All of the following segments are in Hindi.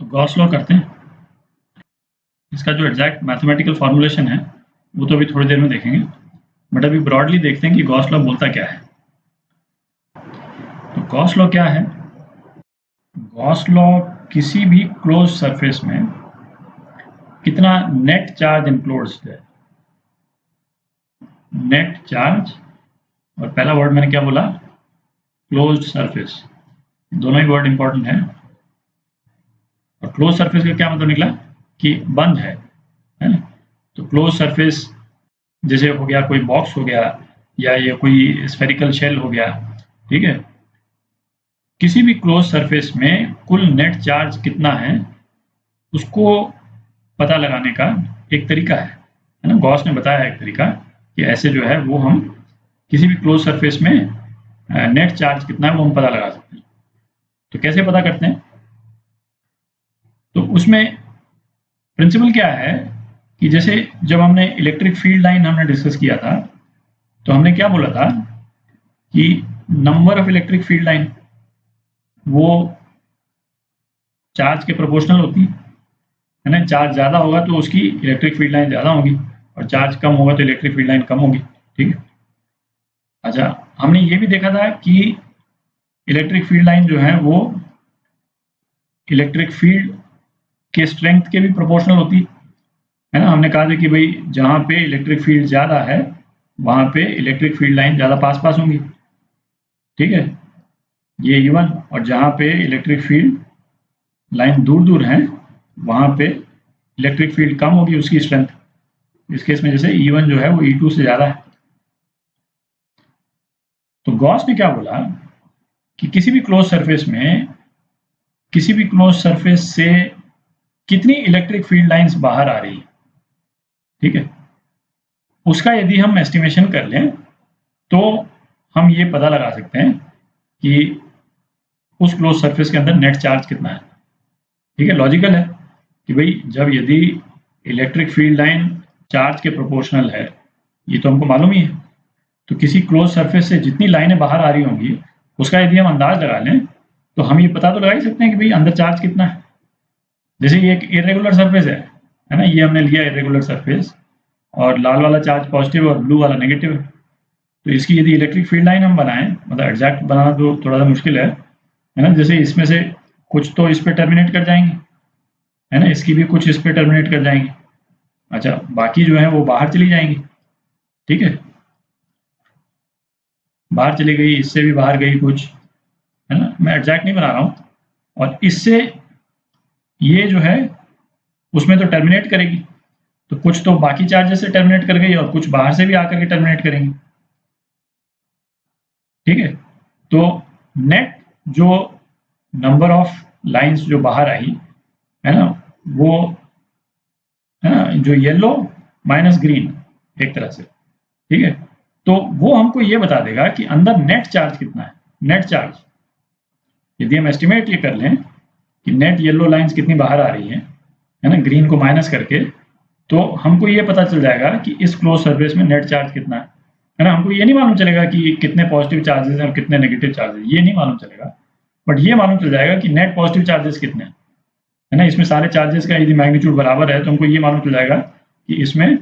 तो गॉस लॉ करते हैं। इसका जो एग्जैक्ट मैथमेटिकल फॉर्मुलेशन है वो तो अभी थोड़ी देर में देखेंगे, बट अभी ब्रॉडली देखते हैं कि गॉस लॉ बोलता क्या है। तो गॉस लॉ क्या है? गॉस लॉ किसी भी क्लोज सरफेस में कितना नेट चार्ज इंक्लोज्ड है, नेट चार्ज, और पहला वर्ड मैंने क्या बोला, क्लोज्ड सरफेस। दोनों ही वर्ड इंपॉर्टेंट है। और क्लोज सरफेस का क्या मतलब निकला कि बंद है ना? तो क्लोज सरफेस जैसे हो गया कोई बॉक्स हो गया या ये कोई स्फेरिकल शेल हो गया, ठीक है। किसी भी क्लोज सरफेस में कुल नेट चार्ज कितना है उसको पता लगाने का एक तरीका है ना। गॉस ने बताया एक तरीका कि ऐसे जो है वो हम किसी भी क्लोज सरफेस में नेट चार्ज कितना है वो हम पता लगा सकते हैं। तो कैसे पता करते हैं? तो उसमें प्रिंसिपल क्या है कि जैसे जब हमने इलेक्ट्रिक फील्ड लाइन हमने डिस्कस किया था तो हमने क्या बोला था कि number of electric field line वो चार्ज के प्रोपोर्शनल होती है ना। चार्ज ज़्यादा होगा तो उसकी इलेक्ट्रिक फील्ड लाइन ज़्यादा होगी और चार्ज कम होगा तो इलेक्ट्रिक फील्ड लाइन कम होगी, ठीक है। अच्छा, हमने ये भी देखा था कि इलेक्ट्रिक फील्ड लाइन जो है वो इलेक्ट्रिक फील्ड के स्ट्रेंथ के भी प्रोपोर्शनल होती है ना। हमने कहा था कि भाई जहाँ पे इलेक्ट्रिक फील्ड ज़्यादा है वहाँ पे इलेक्ट्रिक फील्ड लाइन ज़्यादा पास पास होंगी, ठीक है, ये E1। और जहाँ पे इलेक्ट्रिक फील्ड लाइन दूर दूर है वहाँ पे इलेक्ट्रिक फील्ड कम होगी उसकी स्ट्रेंथ। इस केस में जैसे E1 जो है वो E2 से ज़्यादा है। तो गॉस ने क्या बोला कि किसी भी क्लोज सरफेस से कितनी इलेक्ट्रिक फील्ड लाइंस बाहर आ रही है, ठीक है, उसका यदि हम एस्टिमेशन कर लें तो हम ये पता लगा सकते हैं कि उस क्लोज सरफेस के अंदर नेट चार्ज कितना है, ठीक है। लॉजिकल है कि भाई जब यदि इलेक्ट्रिक फील्ड लाइन चार्ज के प्रोपोर्शनल है, ये तो हमको मालूम ही है, तो किसी क्लोज सरफेस से जितनी लाइनें बाहर आ रही होंगी उसका यदि हम अंदाज लगा लें तो हम ये पता तो लगा ही सकते हैं कि भाई अंदर चार्ज कितना है। जैसे ये एक इरेगुलर सरफेस है ना, ये हमने लिया इरेगुलर सरफेस और लाल वाला चार्ज पॉजिटिव और ब्लू वाला नेगेटिव है। तो इसकी यदि इलेक्ट्रिक फील्ड लाइन हम बनाएं, मतलब एग्जैक्ट बनाना तो थोड़ा सा मुश्किल है ना। जैसे इसमें से कुछ तो इस पे टर्मिनेट कर जाएंगे, है ना, इसकी भी कुछ इस पे टर्मिनेट कर जाएंगे। अच्छा, बाकी जो है वो बाहर चली जाएंगी, ठीक है, बाहर चली गई, इससे भी बाहर गई कुछ, है ना। मैं एग्जैक्ट नहीं बना रहा हूँ। और इससे ये जो है उसमें तो टर्मिनेट करेगी, तो कुछ तो बाकी चार्जेस से टर्मिनेट कर गई और कुछ बाहर से भी आकर के टर्मिनेट करेंगी, ठीक है। तो नेट जो नंबर ऑफ लाइंस जो बाहर आई है ना, वो है ना जो येलो माइनस ग्रीन एक तरह से, ठीक है, तो वो हमको ये बता देगा कि अंदर नेट चार्ज कितना है। नेट चार्ज यदि हम एस्टिमेट ये कर लें कि नेट येलो लाइंस कितनी बाहर आ रही है ना, ग्रीन को माइनस करके, तो हमको ये पता चल जाएगा कि इस क्लोज सरफेस में नेट चार्ज कितना है ना। हमको ये नहीं मालूम चलेगा कि कितने पॉजिटिव चार्जेस हैं और कितने नेगेटिव चार्जेस, ये नहीं मालूम चलेगा, बट ये मालूम चल जाएगा कि नेट पॉजिटिव चार्जेस कितने हैं, है ना। इसमें सारे चार्जेस का यदि मैग्नीट्यूड बराबर है तो हमको ये मालूम चल जाएगा कि इसमें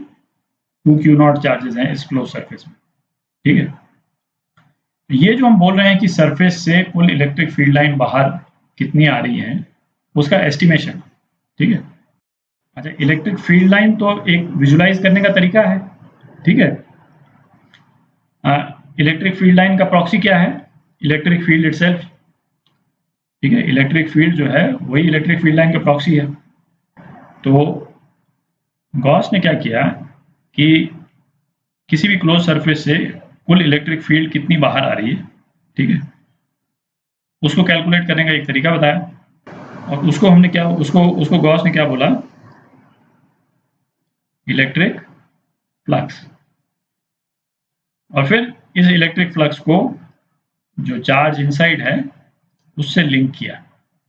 2Q0 चार्जेस हैं इस क्लोज सरफेस में, ठीक है। ये जो हम बोल रहे हैं कि सरफेस से कुल इलेक्ट्रिक फील्ड लाइन बाहर कितनी आ रही है उसका एस्टिमेशन, ठीक है। अच्छा, इलेक्ट्रिक फील्ड लाइन तो एक विजुलाइज करने का तरीका है, ठीक है। इलेक्ट्रिक फील्ड लाइन का प्रॉक्सी क्या है? इलेक्ट्रिक फील्ड इटसेल्फ, ठीक है। इलेक्ट्रिक फील्ड जो है वही इलेक्ट्रिक फील्ड लाइन का प्रॉक्सी है। तो गॉस ने क्या किया कि किसी भी क्लोज सरफेस से कुल इलेक्ट्रिक फील्ड कितनी बाहर आ रही है, ठीक है, उसको कैलकुलेट करने का एक तरीका बताया। और उसको हमने क्या उसको गॉस ने क्या बोला? Electric flux. और फिर इस इलेक्ट्रिक फ्लक्स को जो चार्ज इनसाइड है उससे लिंक किया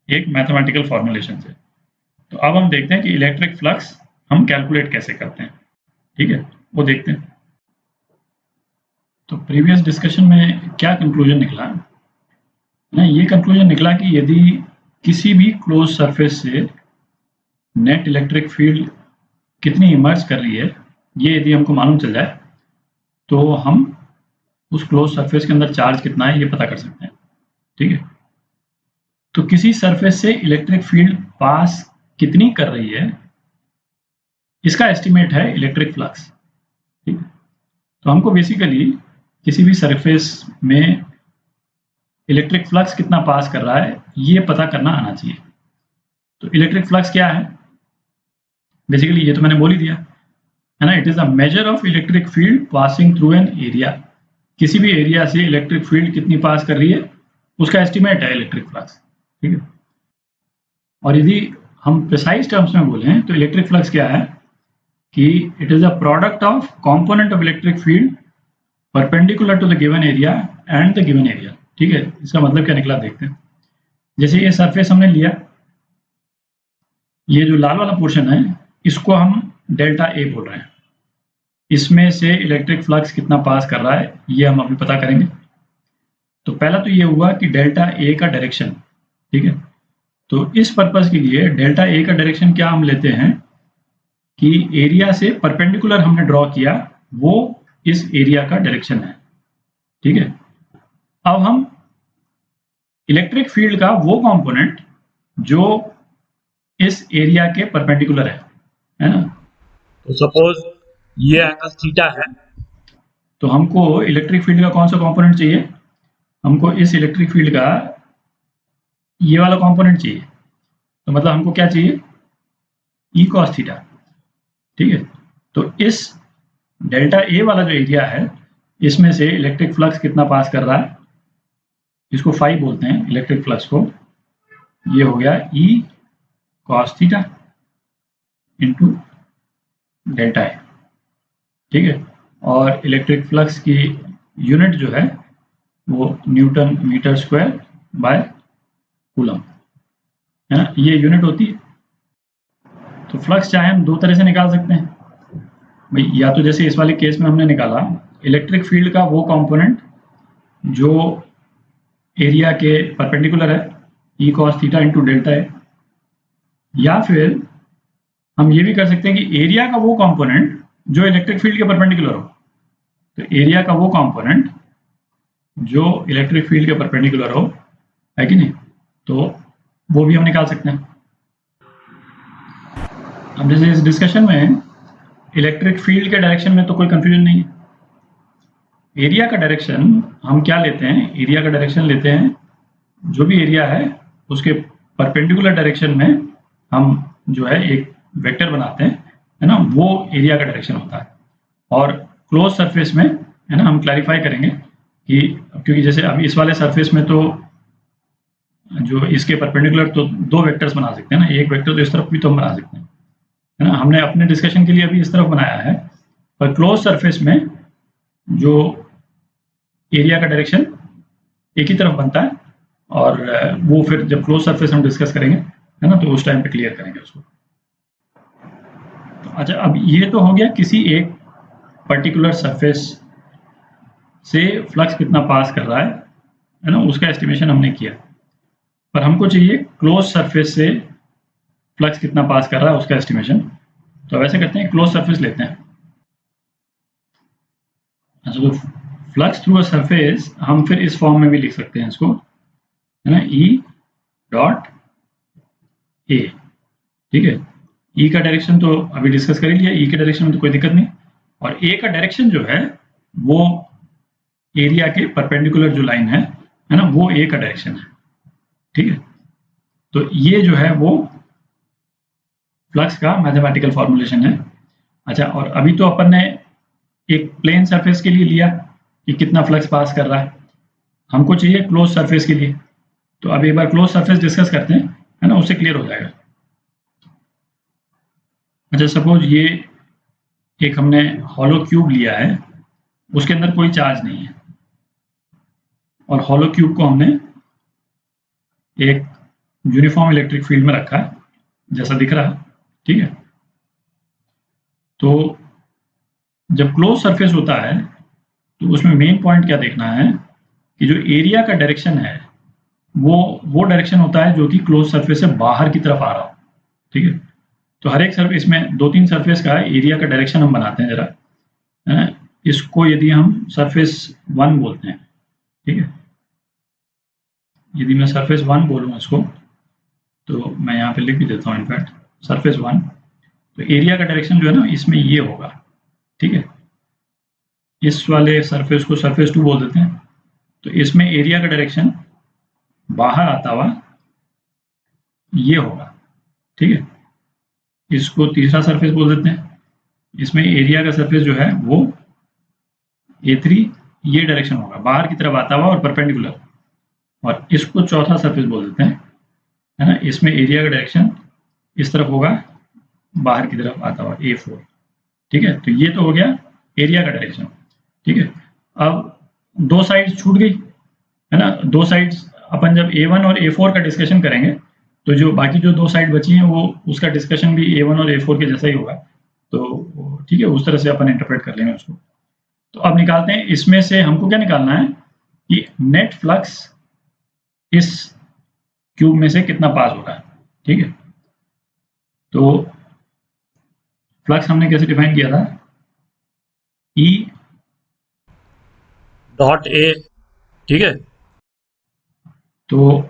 एक मैथमेटिकल फॉर्मुलेशन से। तो अब हम देखते हैं कि इलेक्ट्रिक फ्लक्स हम कैलकुलेट कैसे करते हैं, ठीक है, वो देखते हैं। तो प्रीवियस डिस्कशन में क्या कंक्लूजन निकला ना, ये कंक्लूजन निकला कि यदि किसी भी क्लोज सरफेस से नेट इलेक्ट्रिक फील्ड कितनी इमर्ज कर रही है, ये यदि हमको मालूम चल जाए तो हम उस क्लोज सरफेस के अंदर चार्ज कितना है ये पता कर सकते हैं। ठीक है, तो किसी सरफेस से इलेक्ट्रिक फील्ड पास कितनी कर रही है, इसका एस्टिमेट है इलेक्ट्रिक फ्लक्स। ठीक है, तो हमको बेसिकली किसी भी सरफेस में इलेक्ट्रिक फ्लक्स कितना पास कर रहा है ये पता करना आना चाहिए। तो इलेक्ट्रिक फ्लक्स क्या है, बेसिकली ये तो मैंने बोल ही दिया है ना, it is a measure of electric field passing through an area. किसी भी एरिया से इलेक्ट्रिक फील्ड कितनी पास कर रही है उसका एस्टिमेट है इलेक्ट्रिक फ्लक्स। ठीक है, और यदि हम प्रिसाइज टर्म्स में बोलें तो इलेक्ट्रिक फ्लक्स क्या है कि it is a product of component of electric field perpendicular to the given area and the given area. ठीक है, इसका मतलब क्या निकला देखते हैं। जैसे ये सरफेस हमने लिया, ये जो लाल वाला पोर्शन है इसको हम डेल्टा ए बोल रहे हैं, इसमें से इलेक्ट्रिक फ्लक्स कितना पास कर रहा है ये हम अभी पता करेंगे। तो पहला तो ये हुआ कि डेल्टा ए का डायरेक्शन। ठीक है, तो इस पर्पस के लिए डेल्टा ए का डायरेक्शन क्या हम लेते हैं कि एरिया से परपेंडिकुलर हमने ड्रॉ किया, वो इस एरिया का डायरेक्शन है। ठीक है, अब हम इलेक्ट्रिक फील्ड का वो कंपोनेंट जो इस एरिया के परपेंडिकुलर है ना, तो सपोज ये एंगल थीटा है, तो हमको इलेक्ट्रिक फील्ड का कौन सा कंपोनेंट चाहिए, हमको इस इलेक्ट्रिक फील्ड का ये वाला कंपोनेंट चाहिए। तो मतलब हमको क्या चाहिए, ई कॉस थीटा। ठीक है, तो इस डेल्टा ए वाला जो एरिया है इसमें से इलेक्ट्रिक फ्लक्स कितना पास कर रहा है, इसको फाई बोलते हैं इलेक्ट्रिक फ्लक्स को, ये हो गया E cos theta into delta A. ठीक है, और इलेक्ट्रिक फ्लक्स की यूनिट जो है वो newton meter square by coulomb है ना, ये यूनिट होती है। तो फ्लक्स चाहे हम दो तरह से निकाल सकते हैं भाई, या तो जैसे इस वाले केस में हमने निकाला इलेक्ट्रिक फील्ड का वो कंपोनेंट जो एरिया के परपेंडिकुलर है, ई कॉस थीटा इंटू डेल्टा है, या फिर हम ये भी कर सकते हैं कि एरिया का वो कंपोनेंट जो इलेक्ट्रिक फील्ड के परपेंडिकुलर हो। तो एरिया का वो कंपोनेंट जो इलेक्ट्रिक फील्ड के परपेंडिकुलर हो, है कि नहीं, तो वो भी हम निकाल सकते हैं। अब जैसे इस डिस्कशन में इलेक्ट्रिक फील्ड के डायरेक्शन में तो कोई कंफ्यूजन नहीं है। एरिया का डायरेक्शन हम क्या लेते हैं, एरिया का डायरेक्शन लेते हैं जो भी एरिया है उसके परपेंडिकुलर डायरेक्शन में हम जो है एक वेक्टर बनाते हैं, है ना, वो एरिया का डायरेक्शन होता है। और क्लोज सरफेस में है ना हम क्लैरिफाई करेंगे कि क्योंकि जैसे अभी इस वाले सरफेस में तो जो इसके परपेंडिकुलर तो दो वेक्टर्स बना सकते हैं ना, एक वेक्टर तो इस तरफ भी तो हम बना सकते हैं, है ना, हमने अपने डिस्कशन के लिए अभी इस तरफ बनाया है, पर क्लोज सरफेस में जो एरिया का डायरेक्शन एक ही तरफ बनता है, और वो फिर जब क्लोज सरफेस हम डिस्कस करेंगे है ना, तो उस टाइम पे क्लियर करेंगे उसको। तो अच्छा, अब ये तो हो गया किसी एक पर्टिकुलर सरफेस से फ्लक्स कितना पास कर रहा है ना, उसका एस्टिमेशन हमने किया। पर हमको चाहिए क्लोज सरफेस से फ्लक्स कितना पास कर रहा है उसका एस्टिमेशन। तो वैसे करते हैं, क्लोज सरफेस लेते हैं। अच्छा, तो फ्लक्स थ्रू अ सरफेस हम फिर इस फॉर्म में भी लिख सकते हैं इसको, है ना, ई डॉट ए। ठीक है, ई का डायरेक्शन तो अभी डिस्कस कर ही लिया, ई के डायरेक्शन में तो कोई दिक्कत नहीं, और ए का डायरेक्शन जो है वो एरिया के परपेंडिकुलर जो लाइन है ना, वो ए का डायरेक्शन है। ठीक है, तो ये जो है वो फ्लक्स का मैथमेटिकल फॉर्मुलेशन है। अच्छा, और अभी तो अपन ने एक प्लेन सरफेस के लिए लिया कि कितना फ्लक्स पास कर रहा है, हमको चाहिए क्लोज सरफेस के लिए। तो अब एक बार क्लोज सरफेस डिस्कस करते हैं, है ना, उससे क्लियर हो जाएगा। अच्छा, सपोज ये एक हमने हॉलो क्यूब लिया है, उसके अंदर कोई चार्ज नहीं है, और हॉलो क्यूब को हमने एक यूनिफॉर्म इलेक्ट्रिक फील्ड में रखा है जैसा दिख रहा है। ठीक है, तो जब क्लोज सरफेस होता है तो उसमें मेन पॉइंट क्या देखना है कि जो एरिया का डायरेक्शन है वो डायरेक्शन होता है जो कि क्लोज सरफेस से बाहर की तरफ आ रहा हो। ठीक है, तो हर एक सरफेस में 2-3 सरफेस का एरिया का डायरेक्शन हम बनाते हैं जरा, है ना। इसको यदि हम सरफेस 1 बोलते हैं, ठीक है, यदि मैं सरफेस 1 बोलूँ इसको, तो मैं यहाँ पे लिख भी देता हूँ इनफैक्ट सरफेस 1, तो एरिया का डायरेक्शन जो है ना इसमें ये होगा, ठीक है। इस वाले सरफेस को सरफेस 2 बोल देते हैं, तो इसमें एरिया का डायरेक्शन बाहर आता हुआ ये होगा, ठीक है। इसको तीसरा सरफेस बोल देते हैं, इसमें एरिया का सरफेस जो है वो A3 ये डायरेक्शन होगा, बाहर की तरफ आता हुआ और परपेंडिकुलर, और इसको चौथा सरफेस बोल देते हैं, है ना। इसमें एरिया का डायरेक्शन इस तरफ होगा, बाहर की तरफ आता हुआ A4, ठीक है। तो ये तो हो गया एरिया का डायरेक्शन, ठीक है। अब 2 साइड्स छूट गई, है ना। 2 साइड्स अपन जब A1 और A4 का डिस्कशन करेंगे तो जो बाकी जो 2 साइड बची हैं वो उसका डिस्कशन भी A1 और A4 के जैसा ही होगा, तो ठीक है, उस तरह से अपन इंटरप्रेट कर लेंगे उसको। तो अब निकालते हैं, इसमें से हमको क्या निकालना है कि नेट फ्लक्स इस क्यूब में से कितना पास हो रहा है, ठीक है। तो फ्लक्स हमने कैसे डिफाइन किया था, E डॉट ए, ठीक है। तो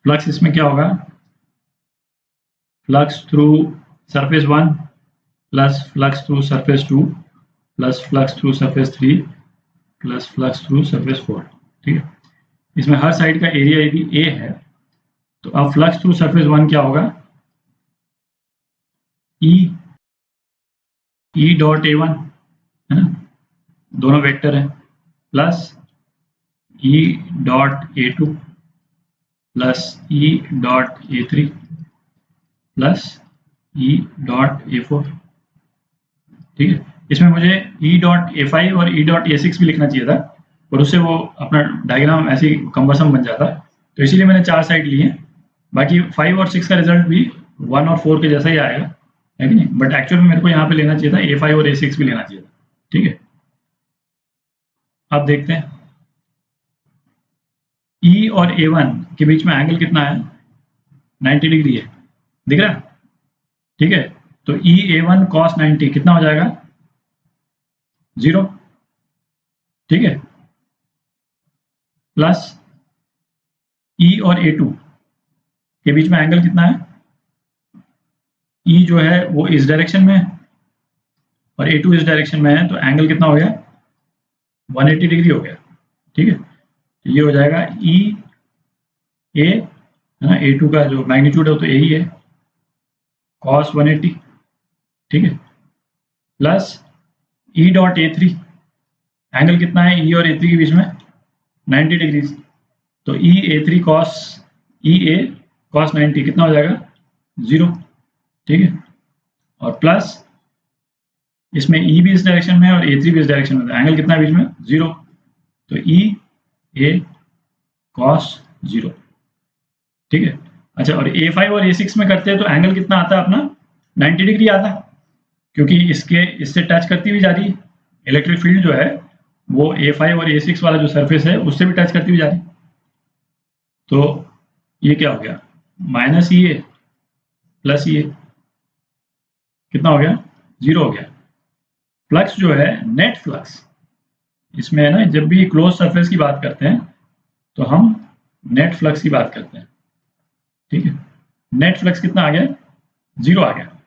फ्लक्स इसमें क्या होगा, flux through surface 1 plus flux through surface 2 plus flux through surface 3 plus flux through surface 4, ठीक है। इसमें हर साइड का एरिया यदि A है तो अब फ्लक्स थ्रू सरफेस 1 क्या होगा, E डॉट A1, है ना, दोनों वेक्टर हैं, plus E dot A2 plus E dot A3 plus E dot A4, ठीक है। इसमें मुझे E डॉट A5 और E डॉट A6 भी लिखना चाहिए था, पर उससे वो अपना डायग्राम ऐसे ही कम्बरसम बन जाता, तो इसीलिए मैंने 4 साइड लिए हैं। बाकी 5 और 6 का रिजल्ट भी 1 और 4 के जैसा ही आएगा, है कि नहीं, बट एक्चुअल में मेरे को यहाँ पे लेना चाहिए था A5 और A6 भी लेना चाहिए था, ठीक है। अब देखते हैं E और A1 के बीच में एंगल कितना है, 90 डिग्री है, दिख रहा है, ठीक है। तो EA1 cos 90 कितना हो जाएगा, 0, ठीक है, प्लस E और A2 के बीच में एंगल कितना है, E जो है वो इस डायरेक्शन में है और A2 इस डायरेक्शन में है, तो एंगल कितना हो गया, 180 डिग्री हो गया, ठीक है। तो ये हो जाएगा EA, है ना, A2 का जो मैग्नीट्यूड है वो तो यही है, cos 180, ठीक है, plus E dot A3, angle कितना है E और A3 के बीच में, 90 डिग्री, तो EA3 cos 90 कितना हो जाएगा, 0, ठीक है। और प्लस इसमें E भी इस डायरेक्शन में है और A3 भी इस डायरेक्शन में है, एंगल कितना है बीच में, 0, तो EA cos 0, ठीक है। अच्छा, और A5 और A6 में करते हैं तो एंगल कितना आता है अपना, 90 डिग्री आता, क्योंकि इससे टच करती हुई जा रही है, इलेक्ट्रिक फील्ड जो है वो A5 और A6 वाला जो सरफेस है उससे भी टच करती हुई जा रही। तो ये क्या हो गया, माइनस EA प्लस EA कितना हो गया, 0 हो गया। फ्लक्स जो है, नेट फ्लक्स, इसमें है ना, जब भी क्लोज सरफेस की बात करते हैं तो हम नेट फ्लक्स की बात करते हैं, ठीक है। नेट फ्लक्स कितना आ गया, 0 आ गया,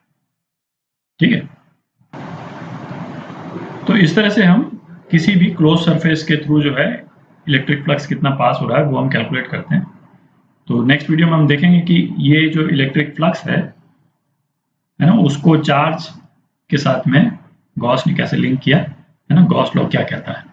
ठीक है। तो इस तरह से हम किसी भी क्लोज सरफेस के थ्रू जो है इलेक्ट्रिक फ्लक्स कितना पास हो रहा है वो हम कैलकुलेट करते हैं। तो नेक्स्ट वीडियो में हम देखेंगे कि ये जो इलेक्ट्रिक फ्लक्स है ना, उसको चार्ज के साथ में गॉस ने कैसे लिंक किया, है ना, गॉस लॉ क्या कहता है।